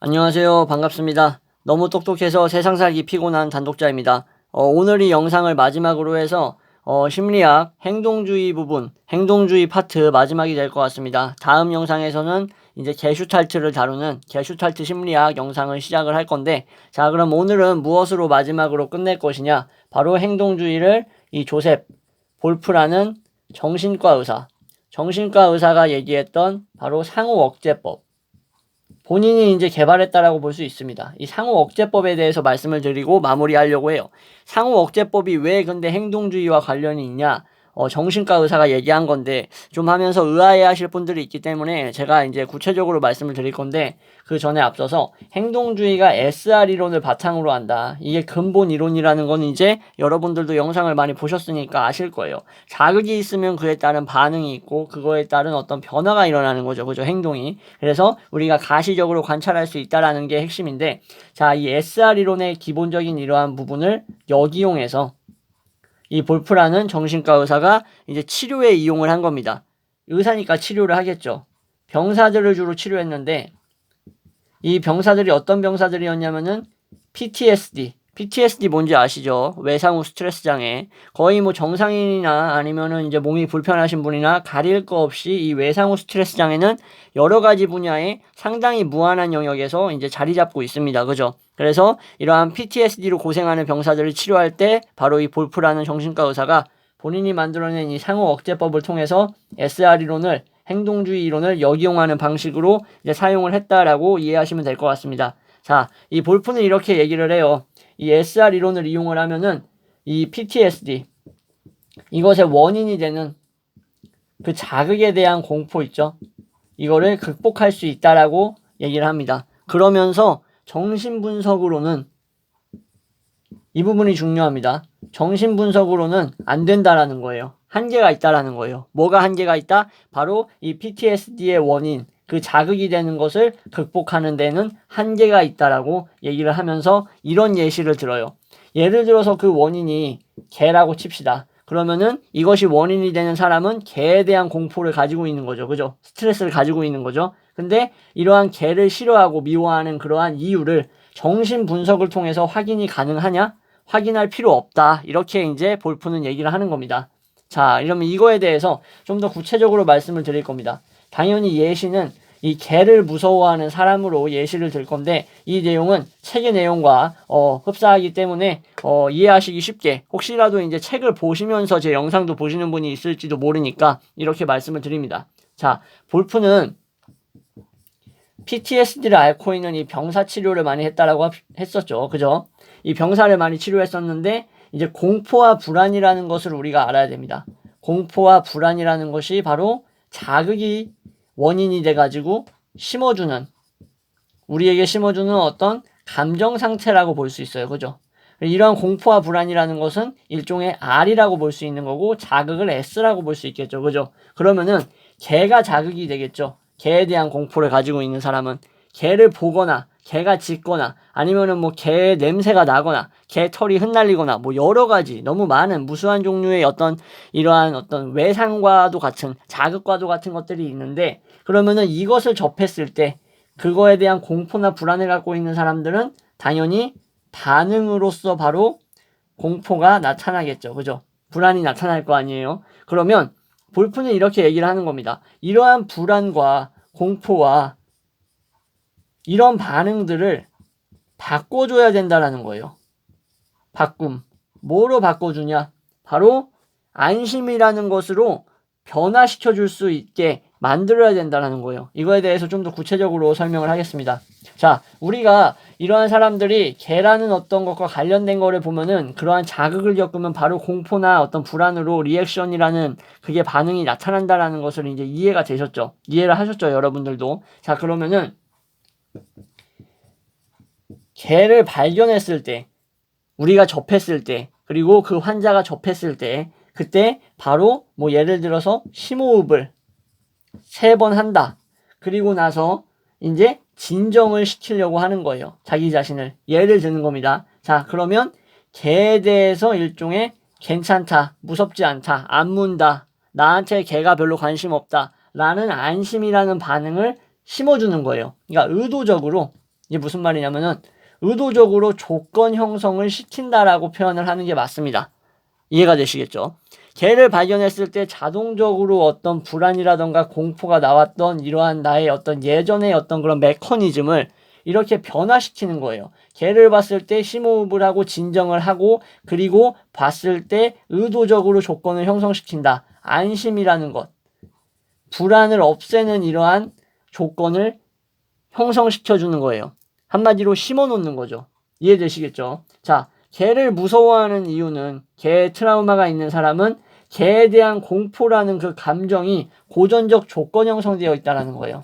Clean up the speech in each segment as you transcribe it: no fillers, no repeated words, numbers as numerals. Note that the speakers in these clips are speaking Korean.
안녕하세요. 반갑습니다. 너무 똑똑해서 세상 살기 피곤한 단독자입니다. 오늘 이 영상을 마지막으로 해서 심리학 행동주의 부분, 행동주의 파트 마지막이 될 것 같습니다. 다음 영상에서는 이제 게슈탈트를 다루는 게슈탈트 심리학 영상을 시작을 할 건데, 자, 그럼 오늘은 무엇으로 마지막으로 끝낼 것이냐? 바로 행동주의를 이 조셉 볼프라는 정신과 의사가 얘기했던 바로 상호 억제법, 본인이 이제 개발했다라고 볼 수 있습니다. 이 상호 억제법에 대해서 말씀을 드리고 마무리하려고 해요. 상호 억제법이 왜 근데 행동주의와 관련이 있냐? 정신과 의사가 얘기한 건데 좀 하면서 의아해 하실 분들이 있기 때문에 제가 이제 구체적으로 말씀을 드릴 건데, 그 전에 앞서서 행동주의가 SR 이론을 바탕으로 한다. 이게 근본 이론이라는 건 이제 여러분들도 영상을 많이 보셨으니까 아실 거예요. 자극이 있으면 그에 따른 반응이 있고 그거에 따른 어떤 변화가 일어나는 거죠. 그죠? 행동이. 그래서 우리가 가시적으로 관찰할 수 있다라는 게 핵심인데, 자, 이 SR 이론의 기본적인 이러한 부분을 역이용해서 이 볼프라는 정신과 의사가 이제 치료에 이용을 한 겁니다. 의사니까 치료를 하겠죠. 병사들을 주로 치료했는데, 이 병사들이 어떤 병사들이었냐면은 PTSD 뭔지 아시죠? 외상 후 스트레스 장애. 거의 뭐 정상인이나 아니면은 이제 몸이 불편하신 분이나 가릴 거 없이 이 외상 후 스트레스 장애는 여러 가지 분야에 상당히 무한한 영역에서 이제 자리 잡고 있습니다. 그죠? 그래서 이러한 PTSD로 고생하는 병사들을 치료할 때 바로 이 볼프라는 정신과 의사가 본인이 만들어낸 이 상호 억제법을 통해서 SR 이론을, 행동주의 이론을 역이용하는 방식으로 이제 사용을 했다라고 이해하시면 될 것 같습니다. 자, 이 볼프는 이렇게 얘기를 해요. 이 SR 이론을 이용을 하면은 이 PTSD, 이것의 원인이 되는 그 자극에 대한 공포 있죠? 이거를 극복할 수 있다라고 얘기를 합니다. 그러면서 정신분석으로는 이 부분이 중요합니다. 정신분석으로는 안 된다라는 거예요. 한계가 있다라는 거예요. 뭐가 한계가 있다? 바로 이 PTSD의 원인, 그 자극이 되는 것을 극복하는 데는 한계가 있다라고 얘기를 하면서 이런 예시를 들어요. 예를 들어서 그 원인이 개라고 칩시다. 그러면은 이것이 원인이 되는 사람은 개에 대한 공포를 가지고 있는 거죠. 그죠? 스트레스를 가지고 있는 거죠. 근데 이러한 개를 싫어하고 미워하는 그러한 이유를 정신 분석을 통해서 확인이 가능하냐? 확인할 필요 없다. 이렇게 이제 볼프는 얘기를 하는 겁니다. 자, 이러면 이거에 대해서 좀 더 구체적으로 말씀을 드릴 겁니다. 당연히 예시는 이 개를 무서워하는 사람으로 예시를 들 건데, 이 내용은 책의 내용과 흡사하기 때문에 이해하시기 쉽게, 혹시라도 이제 책을 보시면서 제 영상도 보시는 분이 있을지도 모르니까 이렇게 말씀을 드립니다. 자, 볼프는 PTSD를 앓고 있는 이 병사 치료를 많이 했다라고 했었죠. 그죠? 이 병사를 많이 치료했었는데, 이제 공포와 불안이라는 것을 우리가 알아야 됩니다. 공포와 불안이라는 것이 바로 자극이 원인이 돼가지고 우리에게 심어주는 어떤 감정 상태라고 볼 수 있어요. 그죠? 이러한 공포와 불안이라는 것은 일종의 R이라고 볼 수 있는 거고, 자극을 S라고 볼 수 있겠죠. 그죠? 그러면은 개가 자극이 되겠죠. 개에 대한 공포를 가지고 있는 사람은 개를 보거나 개가 짖거나 아니면은 뭐 개의 냄새가 나거나 개 털이 흩날리거나 뭐 여러 가지 너무 많은 무수한 종류의 어떤 이러한 어떤 외상과도 같은 자극과도 같은 것들이 있는데, 그러면은 이것을 접했을 때 그거에 대한 공포나 불안을 갖고 있는 사람들은 당연히 반응으로서 바로 공포가 나타나겠죠. 그죠? 불안이 나타날 거 아니에요. 그러면 볼프는 이렇게 얘기를 하는 겁니다. 이러한 불안과 공포와 이런 반응들을 바꿔줘야 된다라는 거예요. 뭐로 바꿔주냐? 바로 안심이라는 것으로 변화시켜줄 수 있게 만들어야 된다는 거예요. 이거에 대해서 좀 더 구체적으로 설명을 하겠습니다. 자, 우리가 이러한 사람들이 개라는 어떤 것과 관련된 거를 보면은 그러한 자극을 겪으면 바로 공포나 어떤 불안으로 리액션이라는 그게 반응이 나타난다라는 것을 이제 이해가 되셨죠? 이해를 하셨죠? 여러분들도. 자, 그러면은 개를 발견했을 때, 우리가 접했을 때, 그리고 그 환자가 접했을 때, 그때 바로 뭐 예를 들어서 심호흡을 3번 한다. 그리고 나서 이제 진정을 시키려고 하는 거예요. 자기 자신을. 예를 드는 겁니다. 자, 그러면 개에 대해서 일종의 괜찮다, 무섭지 않다, 안 문다, 나한테 개가 별로 관심 없다 라는 안심이라는 반응을 심어주는 거예요. 그러니까 의도적으로 이게 무슨 말이냐면은 의도적으로 조건 형성을 시킨다라고 표현을 하는 게 맞습니다. 이해가 되시겠죠? 개를 발견했을 때 자동적으로 어떤 불안이라던가 공포가 나왔던 이러한 나의 어떤 예전의 어떤 그런 메커니즘을 이렇게 변화시키는 거예요. 개를 봤을 때 심호흡을 하고 진정을 하고 그리고 봤을 때 의도적으로 조건을 형성시킨다. 안심이라는 것. 불안을 없애는 이러한 조건을 형성시켜주는 거예요. 한마디로 심어놓는 거죠. 이해되시겠죠? 자, 개를 무서워하는 이유는 개 트라우마가 있는 사람은 개에 대한 공포라는 그 감정이 고전적 조건 형성되어 있다는 거예요.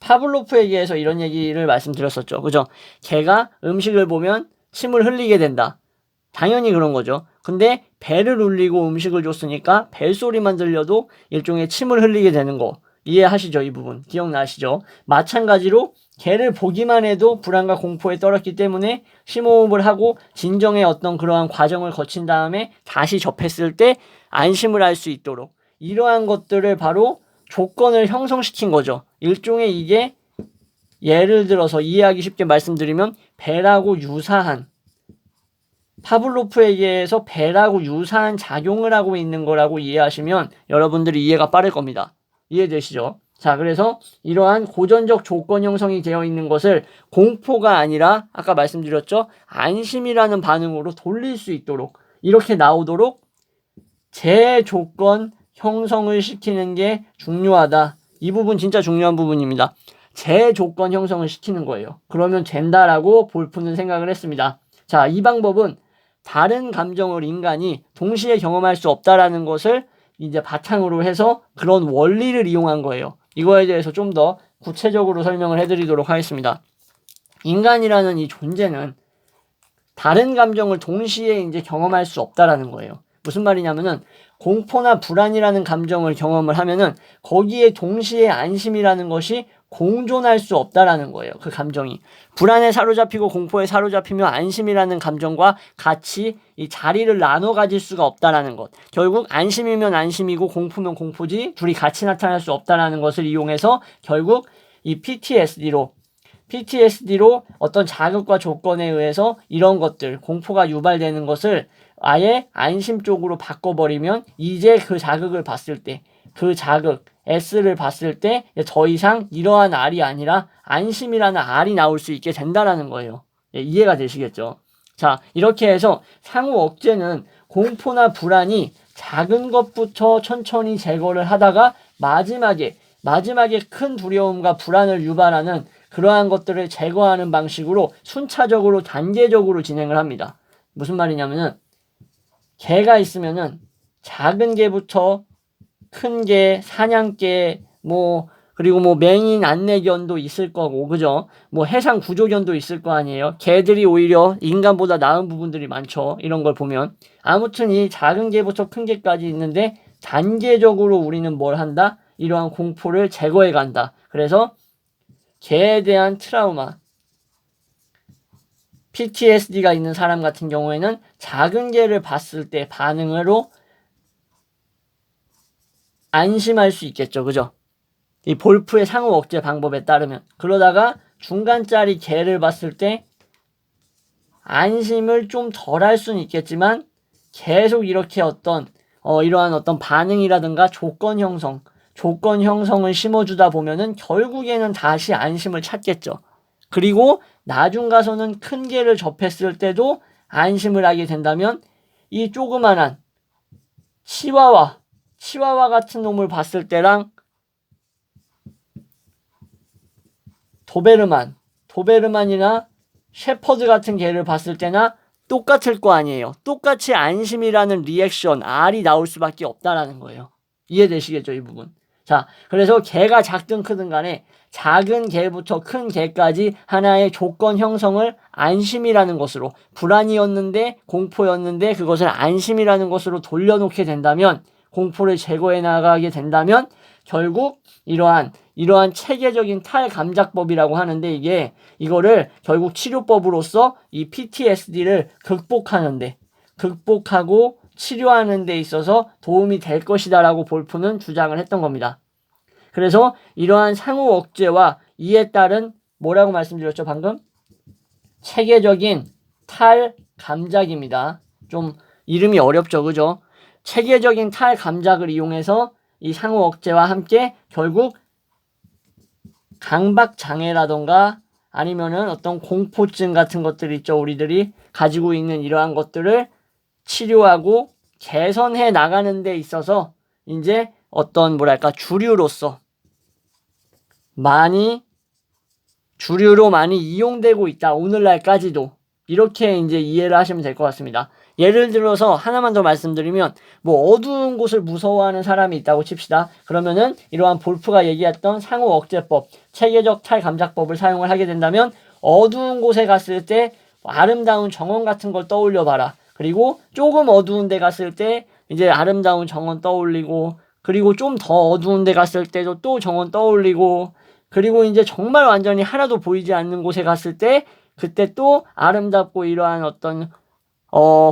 파블로프에 의해서 이런 얘기를 말씀드렸었죠. 그죠? 개가 음식을 보면 침을 흘리게 된다. 당연히 그런 거죠. 근데 배를 울리고 음식을 줬으니까 벨소리만 들려도 일종의 침을 흘리게 되는 거. 이해하시죠? 이 부분. 기억나시죠? 마찬가지로 개를 보기만 해도 불안과 공포에 떨었기 때문에 심호흡을 하고 진정의 어떤 그러한 과정을 거친 다음에 다시 접했을 때 안심을 할 수 있도록 이러한 것들을 바로 조건을 형성시킨 거죠. 일종의 이게 예를 들어서 이해하기 쉽게 말씀드리면 배라고 유사한 파블로프에 의해서 배라고 유사한 작용을 하고 있는 거라고 이해하시면 여러분들이 이해가 빠를 겁니다. 이해되시죠? 자, 그래서 이러한 고전적 조건 형성이 되어 있는 것을 공포가 아니라 아까 말씀드렸죠? 안심이라는 반응으로 돌릴 수 있도록 이렇게 나오도록 재조건 형성을 시키는 게 중요하다. 이 부분 진짜 중요한 부분입니다. 재조건 형성을 시키는 거예요. 그러면 된다라고 볼프는 생각을 했습니다. 자, 이 방법은 다른 감정을 인간이 동시에 경험할 수 없다라는 것을 이제 바탕으로 해서 그런 원리를 이용한 거예요. 이거에 대해서 좀 더 구체적으로 설명을 해드리도록 하겠습니다. 인간이라는 이 존재는 다른 감정을 동시에 이제 경험할 수 없다라는 거예요. 무슨 말이냐면은 공포나 불안이라는 감정을 경험을 하면은 거기에 동시에 안심이라는 것이 공존할 수 없다라는 거예요. 그 감정이. 불안에 사로잡히고 공포에 사로잡히며 안심이라는 감정과 같이 이 자리를 나눠 가질 수가 없다라는 것. 결국 안심이면 안심이고 공포면 공포지 둘이 같이 나타날 수 없다라는 것을 이용해서 결국 이 PTSD로 어떤 자극과 조건에 의해서 이런 것들, 공포가 유발되는 것을 아예 안심 쪽으로 바꿔버리면 이제 그 자극을 봤을 때, 그 자극, S를 봤을 때 더 이상 이러한 R이 아니라 안심이라는 R이 나올 수 있게 된다는 거예요. 예, 이해가 되시겠죠? 자, 이렇게 해서 상호 억제는 공포나 불안이 작은 것부터 천천히 제거를 하다가 마지막에 큰 두려움과 불안을 유발하는 그러한 것들을 제거하는 방식으로 순차적으로 단계적으로 진행을 합니다. 무슨 말이냐면은 개가 있으면은 작은 개부터 큰 개, 사냥개, 그리고 맹인 안내견도 있을 거고, 그죠? 해상 구조견도 있을 거 아니에요? 개들이 오히려 인간보다 나은 부분들이 많죠. 이런 걸 보면. 아무튼 이 작은 개부터 큰 개까지 있는데 단계적으로 우리는 뭘 한다? 이러한 공포를 제거해 간다. 그래서 개에 대한 트라우마, PTSD가 있는 사람 같은 경우에는 작은 개를 봤을 때 반응으로 안심할 수 있겠죠. 그죠? 이 볼프의 상호 억제 방법에 따르면. 그러다가 중간짜리 개를 봤을 때 안심을 좀 덜 할 수는 있겠지만 계속 이렇게 이러한 어떤 반응이라든가 조건 형성을 심어주다 보면은 결국에는 다시 안심을 찾겠죠. 그리고 나중 가서는 큰 개를 접했을 때도 안심을 하게 된다면 이 조그만한 치와와 같은 놈을 봤을 때랑 도베르만이나 셰퍼드 같은 개를 봤을 때나 똑같을 거 아니에요. 똑같이 안심이라는 리액션, R이 나올 수밖에 없다라는 거예요. 이해되시겠죠, 이 부분? 자, 그래서 개가 작든 크든 간에 작은 개부터 큰 개까지 하나의 조건 형성을 안심이라는 것으로, 불안이었는데 공포였는데 그것을 안심이라는 것으로 돌려놓게 된다면, 공포를 제거해 나가게 된다면 결국 이러한 체계적인 탈감작법이라고 하는데 이거를 결국 치료법으로서 이 PTSD를 극복하고 치료하는 데 있어서 도움이 될 것이다라고 볼프는 주장을 했던 겁니다. 그래서 이러한 상호 억제와 이에 따른 뭐라고 말씀드렸죠 방금? 체계적인 탈감작입니다. 좀 이름이 어렵죠, 그죠? 체계적인 탈감작을 이용해서 이 상호 억제와 함께 결국 강박장애라던가 아니면은 어떤 공포증 같은 것들이 있죠. 우리들이 가지고 있는 이러한 것들을 치료하고 개선해 나가는 데 있어서 이제 어떤 뭐랄까 주류로 많이 이용되고 있다. 오늘날까지도. 이렇게 이제 이해를 하시면 될 것 같습니다. 예를 들어서 하나만 더 말씀드리면 뭐 어두운 곳을 무서워하는 사람이 있다고 칩시다. 그러면은 이러한 볼프가 얘기했던 상호 억제법, 체계적 탈감작법을 사용을 하게 된다면 어두운 곳에 갔을 때 아름다운 정원 같은 걸 떠올려 봐라. 그리고 조금 어두운 데 갔을 때 이제 아름다운 정원 떠올리고 그리고 좀 더 어두운 데 갔을 때도 또 정원 떠올리고 그리고 이제 정말 완전히 하나도 보이지 않는 곳에 갔을 때 그때 또 아름답고 이러한 어떤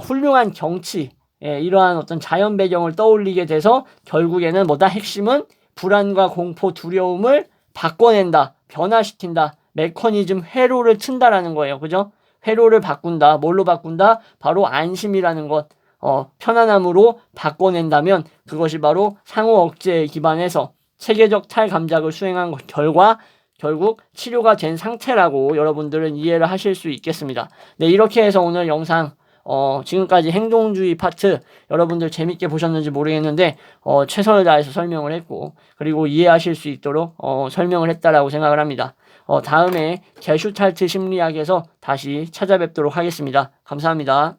훌륭한 경치, 이러한 어떤 자연 배경을 떠올리게 돼서 결국에는 뭐다? 핵심은 불안과 공포, 두려움을 바꿔낸다, 변화시킨다, 메커니즘 회로를 튼다라는 거예요. 그죠? 회로를 바꾼다. 뭘로 바꾼다? 바로 안심이라는 것, 편안함으로 바꿔낸다면 그것이 바로 상호 억제에 기반해서 체계적 탈감작을 수행한 결과 결국 치료가 된 상태라고 여러분들은 이해를 하실 수 있겠습니다. 네, 이렇게 해서 오늘 영상 지금까지 행동주의 파트 여러분들 재밌게 보셨는지 모르겠는데 최선을 다해서 설명을 했고 그리고 이해하실 수 있도록 설명을 했다라고 생각을 합니다. 다음에 게슈탈트 심리학에서 다시 찾아뵙도록 하겠습니다. 감사합니다.